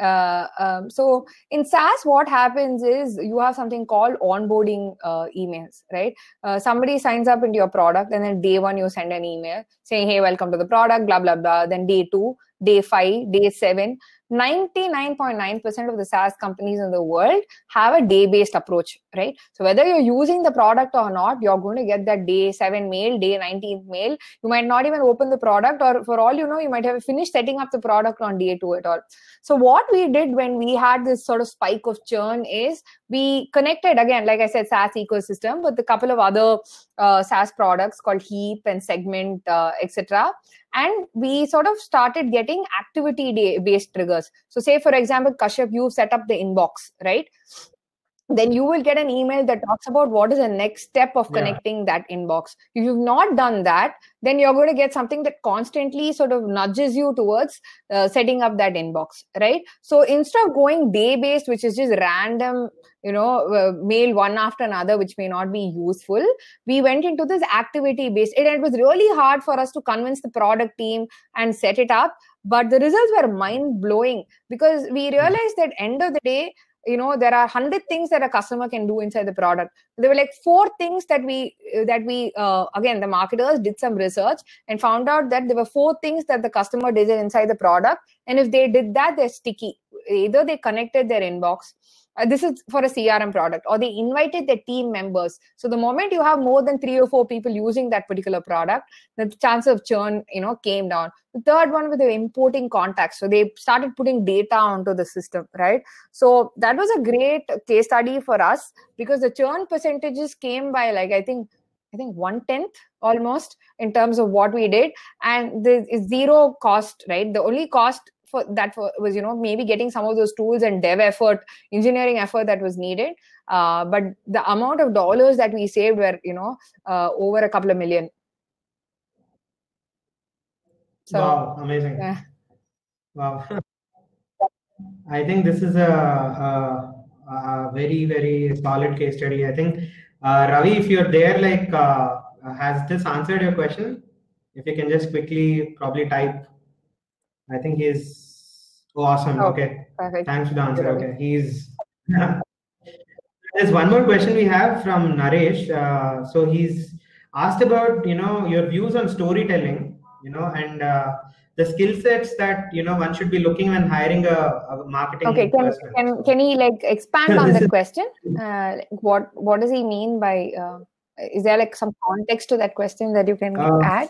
So in SaaS, what happens is you have something called onboarding emails, right? Somebody signs up into your product, and then day one you send an email saying, "Hey, welcome to the product," blah blah blah. Then day 2, day 5, day 7. 99.9% of the SaaS companies in the world have a day-based approach, right? So whether you're using the product or not, you're going to get that day 7 mail, day 19th mail. You might not even open the product, or for all you know, you might have finished setting up the product on day 2 at all. So what we did when we had this sort of spike of churn is we connected, again, like I said, SaaS ecosystem with a couple of other SaaS products called Heap and Segment, etc. And we sort of started getting activity-based triggers. So say, for example, Kashyap, you set up the inbox, right? Then you will get an email that talks about what is the next step of connecting that inbox. If you've not done that, then you're going to get something that constantly sort of nudges you towards setting up that inbox, right? So instead of going day-based, which is just random, mail one after another, which may not be useful, we went into this activity-based. It was really hard for us to convince the product team and set it up, but the results were mind-blowing, because we realized that end of the day, there are 100 things that a customer can do inside the product. There were like 4 things that we again, the marketers did some research and found out that there were 4 things that the customer did inside the product. And if they did that, they're sticky. Either they connected their inbox. This is for a CRM product, or they invited their team members. So the moment you have more than 3 or 4 people using that particular product, the chance of churn, came down. The third one was the importing contacts. So they started putting data onto the system, right? So that was a great case study for us, because the churn percentages came by I think 1/10 almost in terms of what we did, and there is zero cost, right? The only cost for that was maybe getting some of those tools and dev effort, engineering effort that was needed, but the amount of dollars that we saved were over a couple of million. So, wow, amazing. Yeah. Wow. I think this is a very, very solid case study. I think Ravi, if you're there, has this answered your question? If you can just quickly probably type. I think he's awesome. Okay. Perfect. Thanks for the answer. Okay. He's. There's one more question we have from Naresh. So he's asked about, your views on storytelling, and the skill sets that, one should be looking when hiring a marketing person. Can he expand on the question? What does he mean by, is there some context to that question that you can add?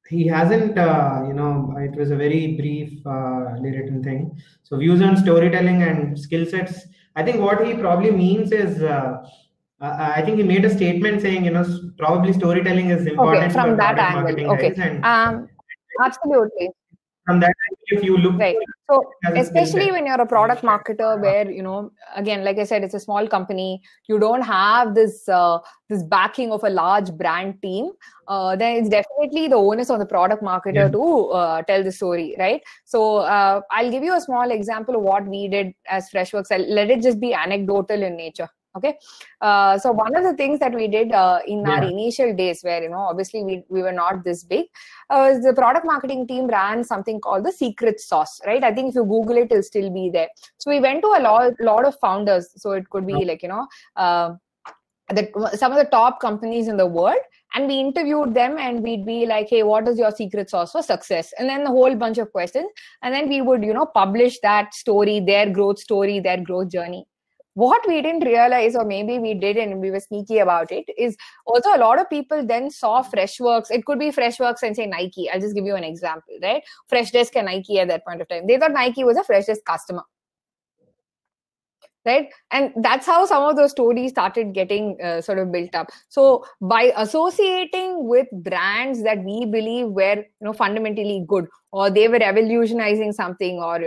He hasn't, it was a very brief written thing. So views on storytelling and skill sets. I think what he probably means is, I think he made a statement saying, probably storytelling is important from for that product angle. marketing Okay. guys. And absolutely. From that angle, if you look. Right. So especially when you're a product marketer where, again, like I said, it's a small company, you don't have this backing of a large brand team, then it's definitely the onus on the product marketer to tell the story, right? So I'll give you a small example of what we did as Freshworks. Let it just be anecdotal in nature. Okay. So one of the things that we did in our initial days where, obviously we were not this big, the product marketing team ran something called the secret sauce, right? I think if you Google it, it'll still be there. So we went to a lot of founders. So it could be some of the top companies in the world, and we interviewed them, and we'd be like, hey, what is your secret sauce for success? And then a whole bunch of questions, and then we would publish that story, their growth journey. What we didn't realize, or maybe we did and we were sneaky about it, is also a lot of people then saw Freshworks. It could be Freshworks and say Nike. I'll just give you an example, right? Freshdesk and Nike at that point of time. They thought Nike was a Freshdesk customer. Right? And that's how some of those stories started getting sort of built up. So by associating with brands that we believe were, fundamentally good, or they were revolutionizing something, or,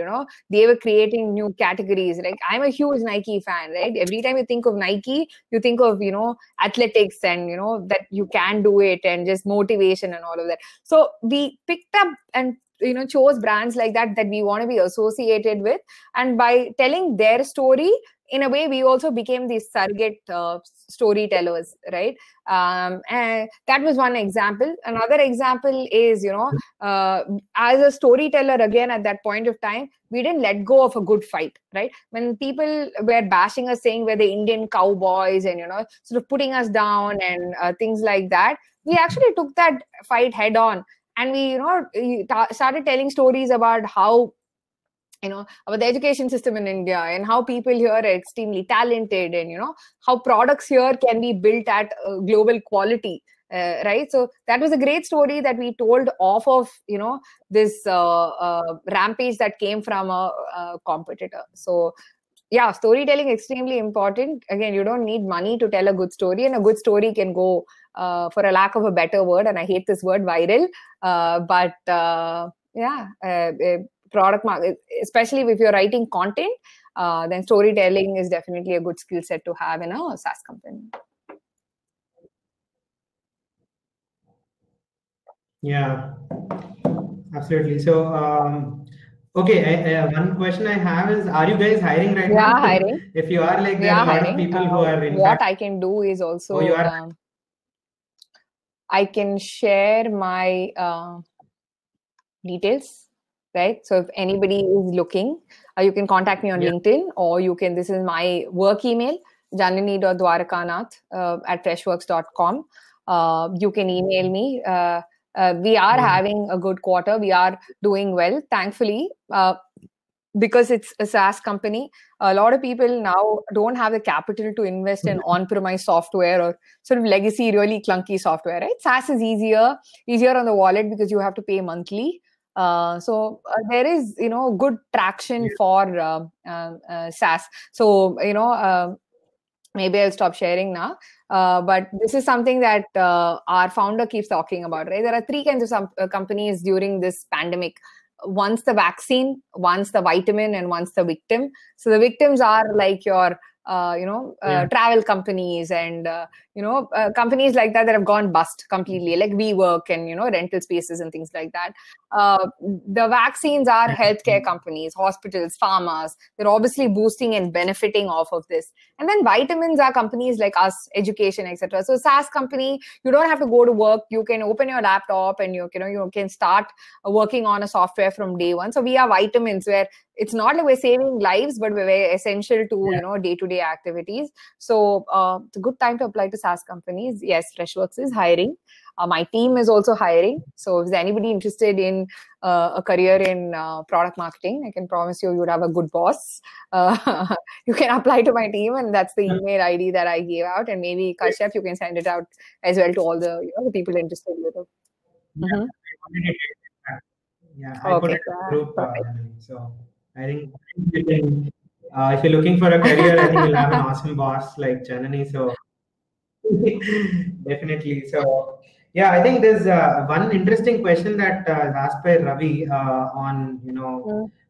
they were creating new categories. Like, I'm a huge Nike fan, right? Every time you think of Nike, you think of, athletics and, that you can do it, and just motivation and all of that. So we picked up and chose brands like that we want to be associated with, and by telling their story, in a way, we also became these surrogate storytellers, right? And that was one example. Another example is, as a storyteller, again, at that point of time, we didn't let go of a good fight, right? When people were bashing us, saying we're the Indian cowboys, and, sort of putting us down and things like that, we actually took that fight head on. And we, started telling stories about how, about the education system in India, and how people here are extremely talented, and, how products here can be built at global quality, right? So that was a great story that we told off of, this rampage that came from a competitor. So yeah, storytelling extremely important. Again, you don't need money to tell a good story, and a good story can go, for a lack of a better word, and I hate this word, viral. Product market, especially if you're writing content, then storytelling is definitely a good skill set to have in a SaaS company. Yeah, absolutely. So, okay, one question I have is, are you guys hiring right now? Yeah, hiring. If you are, like, there are a lot of people who are in what I can do is also, I can share my details, right? So if anybody is looking, you can contact me on LinkedIn, or you can, this is my work email, janani.dwarakanath@freshworks.com. You can email me. We are having a good quarter. We are doing well, thankfully, because it's a SaaS company. A lot of people now don't have the capital to invest in on-premise software or sort of legacy, really clunky software, right? SaaS is easier on the wallet because you have to pay monthly. So there is, good traction for SaaS. So, maybe I'll stop sharing now. But this is something that our founder keeps talking about, right? There are three kinds of companies during this pandemic. One's the vaccine, one's the vitamin, and one's the victim. So the victims are like your, travel companies and, companies like that have gone bust completely, like WeWork and, rental spaces and things like that. The vaccines are healthcare companies, hospitals, pharmas. They're obviously boosting and benefiting off of this. And then vitamins are companies like us, education, etc. So SaaS company, you don't have to go to work. You can open your laptop and you can start working on a software from day one. So we are vitamins, where it's not like we're saving lives, but we're very essential to day-to-day activities. So it's a good time to apply to SaaS companies. Yes, Freshworks is hiring. My team is also hiring. So if there's anybody interested in a career in product marketing, I can promise you would have a good boss. You can apply to my team, and that's the email ID that I gave out. And maybe Kashyap, you can send it out as well to all the the people interested with it. I put it in the group. So I think you can, if you're looking for a career, I think you'll have an awesome boss like Janani. So definitely. So yeah, I think there's one interesting question that is asked by Ravi on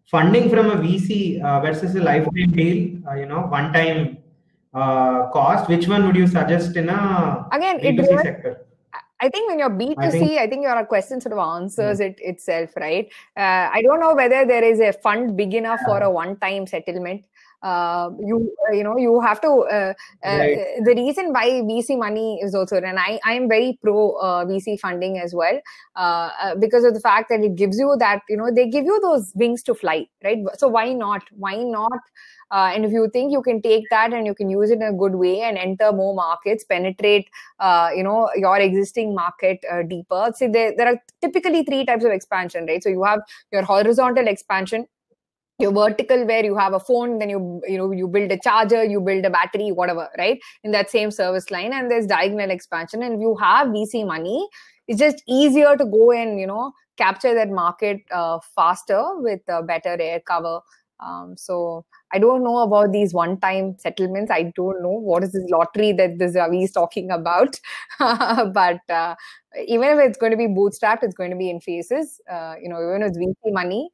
funding from a VC versus a lifetime deal. One-time cost. Which one would you suggest in a B2C sector? I think when you're B2C, I think your question sort of answers it itself, right? I don't know whether there is a fund big enough for a one-time settlement. you have to Right. the reason why VC money is also, and I am very pro VC funding as well, because of the fact that it gives you that, they give you those wings to fly, right? So why not and if you think you can take that and you can use it in a good way and enter more markets, penetrate your existing market deeper. See, there are typically 3 types of expansion, right? So you have your horizontal expansion, your vertical, where you have a phone, then you build a charger, you build a battery, whatever, right, in that same service line. And there's diagonal expansion, and if you have VC money, it's just easier to go and capture that market faster with better air cover. So I don't know about these one-time settlements. I don't know what is this lottery that this Ravi is talking about. But even if it's going to be bootstrapped, it's going to be in phases. Even with VC money,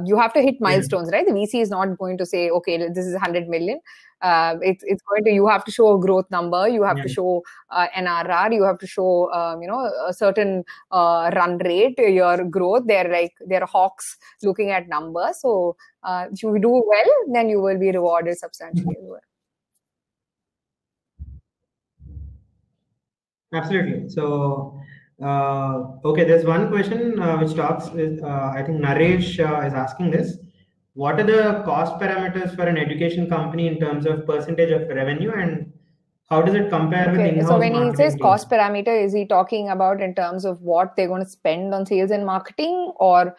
you have to hit milestones, right? The VC is not going to say, okay, this is 100 million. It's going to, you have to show a growth number, you have to show NRR, you have to show a certain run rate, your growth. They're hawks looking at numbers. So if you do well, then you will be rewarded substantially as well. Absolutely. So, okay, there's one question which talks with, I think Naresh is asking this. What are the cost parameters for an education company in terms of percentage of revenue, and how does it compare with in-house so when marketing he says team? cost parameter, is he talking about in terms of what they're going to spend on sales and marketing, or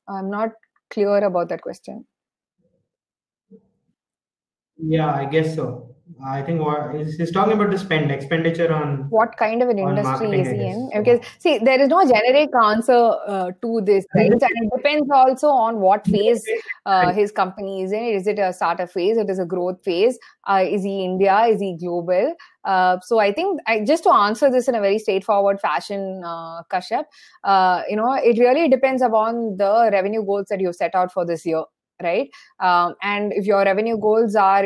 I'm not clear about that question. Yeah, I guess so. I think he's talking about the expenditure on what kind of an industry marketing, is he in? So. Because see, there is no generic answer to this, right? And it depends also on what phase his company is in. Is it a startup phase? It is a growth phase? Is he India? Is he global? So I think just to answer this in a very straightforward fashion, Kashyap, it really depends upon the revenue goals that you've set out for this year. Right. And if your revenue goals are,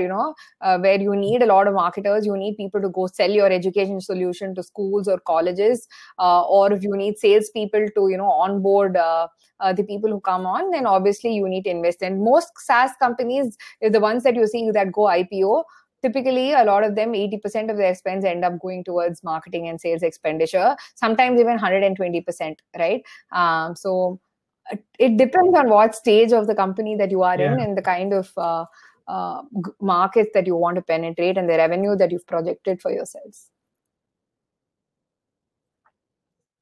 where you need a lot of marketers, you need people to go sell your education solution to schools or colleges, or if you need salespeople to, onboard the people who come on, then obviously you need to invest. And most SaaS companies, the ones that you see that go IPO, typically a lot of them, 80% of their spends end up going towards marketing and sales expenditure, sometimes even 120%, right? So it depends on what stage of the company that you are in and the kind of markets that you want to penetrate and the revenue that you've projected for yourselves.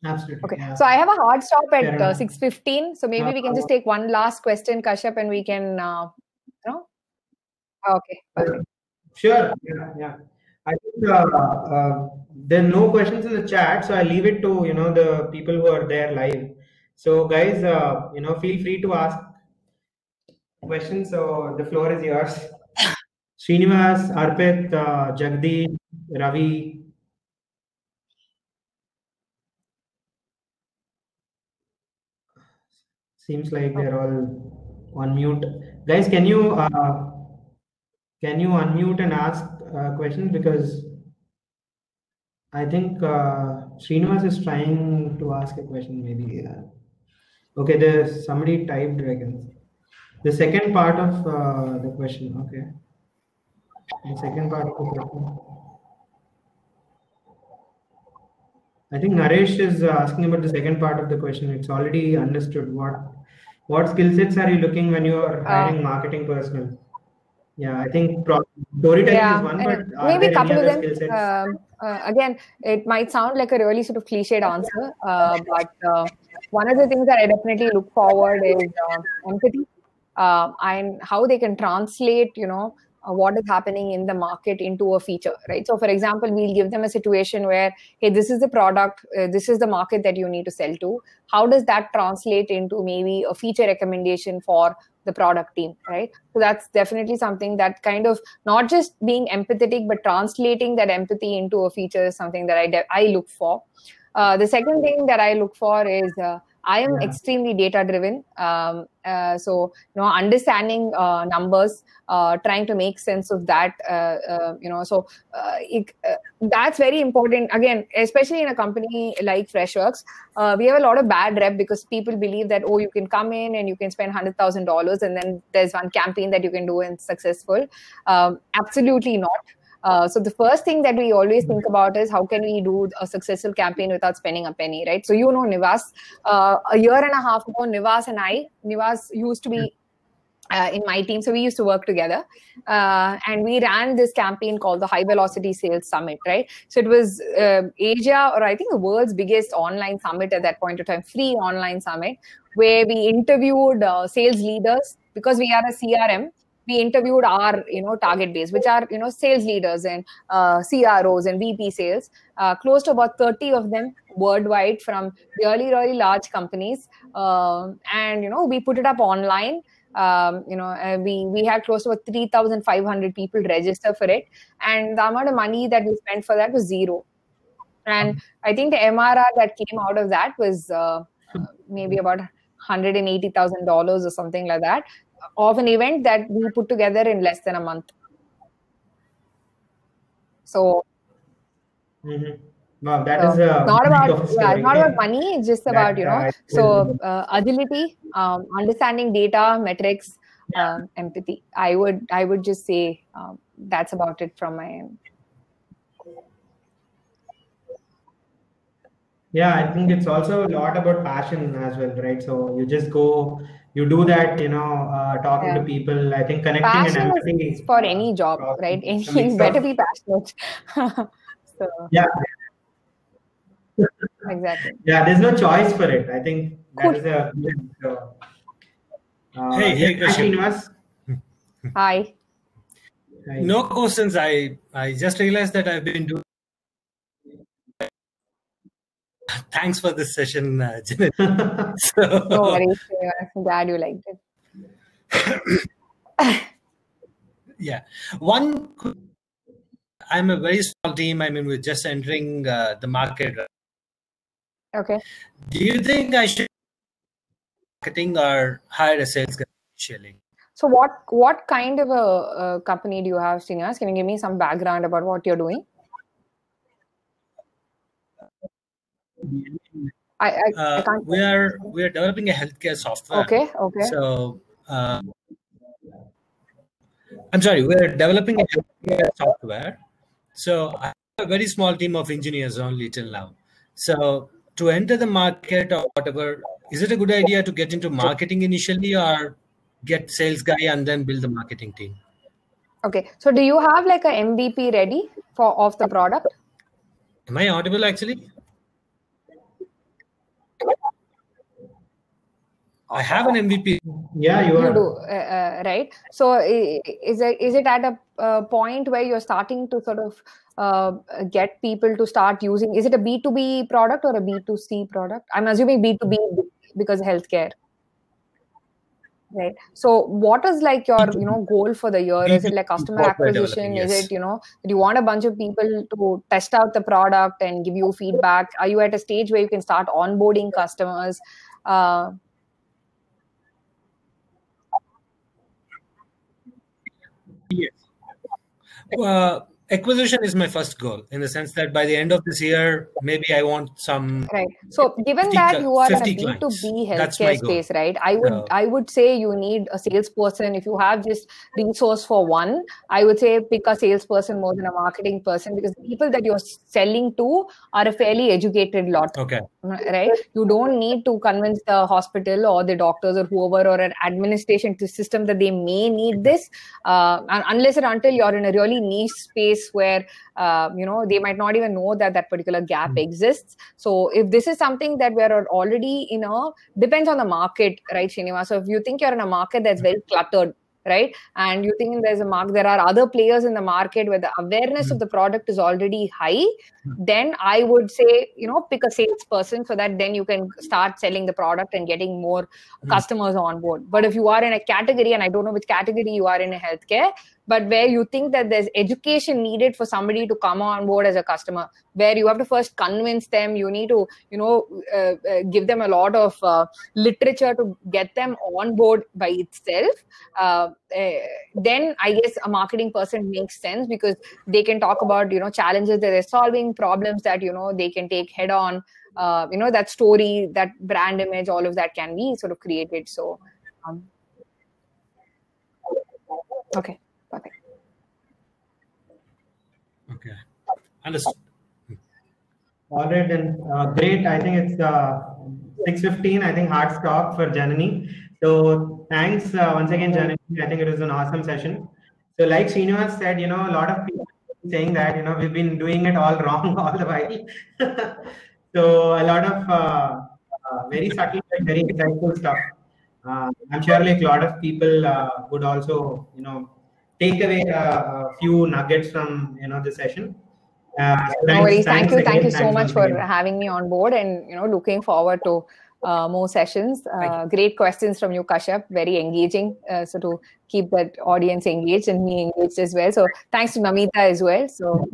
Absolutely. Okay. Yeah. So I have a hard stop at 6:15. So maybe we can just take one last question, Kashyap, and we can, Okay. Perfect. Sure. Yeah. I think there are no questions in the chat, so I leave it to the people who are there live. So guys, feel free to ask questions. So the floor is yours. Srinivas, Arpit, Jagdish, Ravi. Seems like they're all on mute. Guys, can you unmute and ask questions, because I think Srinivas is trying to ask a question, maybe. Okay, there's somebody typed again. The second part of the question, okay. The second part of the question. I think Naresh is asking about the second part of the question. It's already understood. What skill sets are you looking when you are hiring marketing personnel? Yeah, I think storytelling is one, but maybe a couple of them. Skill sets? Again, it might sound like a really sort of cliched answer, but one of the things that I definitely look forward is empathy, and how they can translate, what is happening in the market into a feature, right? So for example, we'll give them a situation where, hey, this is the product, this is the market that you need to sell to. How does that translate into maybe a feature recommendation for the product team, right? So that's definitely something that kind of not just being empathetic, but translating that empathy into a feature is something that I look for. The second thing that I look for is, I am extremely data driven. So, understanding numbers, trying to make sense of that, that's very important. Again, especially in a company like Freshworks, we have a lot of bad rep because people believe that, you can come in and you can spend $100,000 and then there's one campaign that you can do and it's successful. Absolutely not. So the first thing that we always think about is how can we do a successful campaign without spending a penny, right? So Nivas, a year and a half ago, Nivas used to be in my team. So we used to work together and we ran this campaign called the High Velocity Sales Summit, right? So it was Asia, or I think the world's biggest online summit at that point of time, free online summit, where we interviewed sales leaders. Because we are a CRM, we interviewed our target base, which are sales leaders and CROs and VP sales, close to about 30 of them worldwide from really, really large companies. And we put it up online. We had close to 3,500 people register for it, and the amount of money that we spent for that was zero. And I think the MRR that came out of that was maybe about $180,000 or something like that, of an event that we put together in less than a month. So wow, that is not about money. It's just about agility, understanding data, metrics, empathy. I would just say that's about it from my end. Yeah, I think it's also a lot about passion as well, right? So you just go, you do that, talking to people. I think connecting passion and empathy is for any job, right? You better be passionate. So, yeah. Exactly. Yeah, there's no choice for it. I think that is a good. Hey, Srinivas. Hi. No questions. I just realized that I've been doing. Thanks for this session, Janet. No worries. I'm glad you liked it. Yeah. I'm a very small team. I mean, we're just entering the market. Okay. Do you think I should marketing or hire a sales guy initially? So what kind of a company do you have, Srinivas? Can you give me some background about what you're doing? I can't. We are developing a healthcare software. Okay. So I'm sorry, we're developing a healthcare software. So I have a very small team of engineers only till now. So to enter the market or whatever, is it a good idea to get into marketing initially or get sales guy and then build the marketing team? Okay. So do you have like a MVP ready of the product? Am I audible actually? I have an MVP. Yeah, you do, right? So is it at a point where you're starting to sort of get people to start using? Is it a B2B product or a B2C product? I'm assuming B2B because of healthcare. Right. So what is like your, goal for the year? Is it like customer acquisition? Yes. Is it, do you want a bunch of people to test out the product and give you feedback? Are you at a stage where you can start onboarding customers? Yes. Acquisition is my first goal in the sense that by the end of this year, maybe I want some. Right. So given that you are in a B2B clients. healthcare space, right? I would say you need a salesperson. If you have just resource for one, I would say pick a salesperson more than a marketing person, because the people that you're selling to are a fairly educated lot. Okay. Right. You don't need to convince the hospital or the doctors or whoever or an administration system that they may need this, unless and until you're in a really niche space where they might not even know that particular gap exists. So if this is something that we're already depends on the market, right, Srinivas? So if you think you're in a market that's very cluttered, right, and you think there are other players in the market where the awareness of the product is already high, then I would say pick a salesperson so that then you can start selling the product and getting more customers on board. But if you are in a category, and I don't know which category you are in healthcare, but where you think that there's education needed for somebody to come on board as a customer, where you have to first convince them, you need to, give them a lot of literature to get them on board by itself, then I guess a marketing person makes sense, because they can talk about, challenges that they're solving, problems that, they can take head on, that story, that brand image, all of that can be sort of created. So, okay, perfect. Okay, understood. All right, then great. I think it's 6:15. I think hard stop for Janani. So thanks once again, Janani. I think it was an awesome session. So like Srinivas said, a lot of people saying that we've been doing it all wrong all the while. So a lot of very subtle but very insightful stuff. I'm sure like a lot of people would also take away a few nuggets from the session. No worries. Thank you so much for again. having me on board, and looking forward to more sessions. Great questions from you, Kashyap. Very engaging. So to keep that audience engaged and me engaged as well. So thanks to Namita as well. So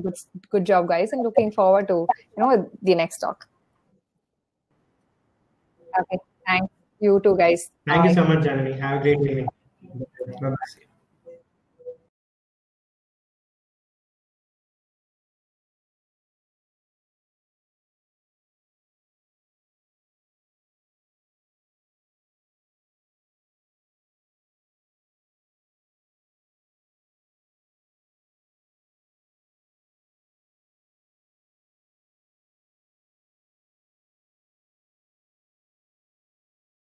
good job, guys, and looking forward to the next talk. Okay, thanks. You too, guys. Thank you so much, Janani. Have a great evening. Bye-bye.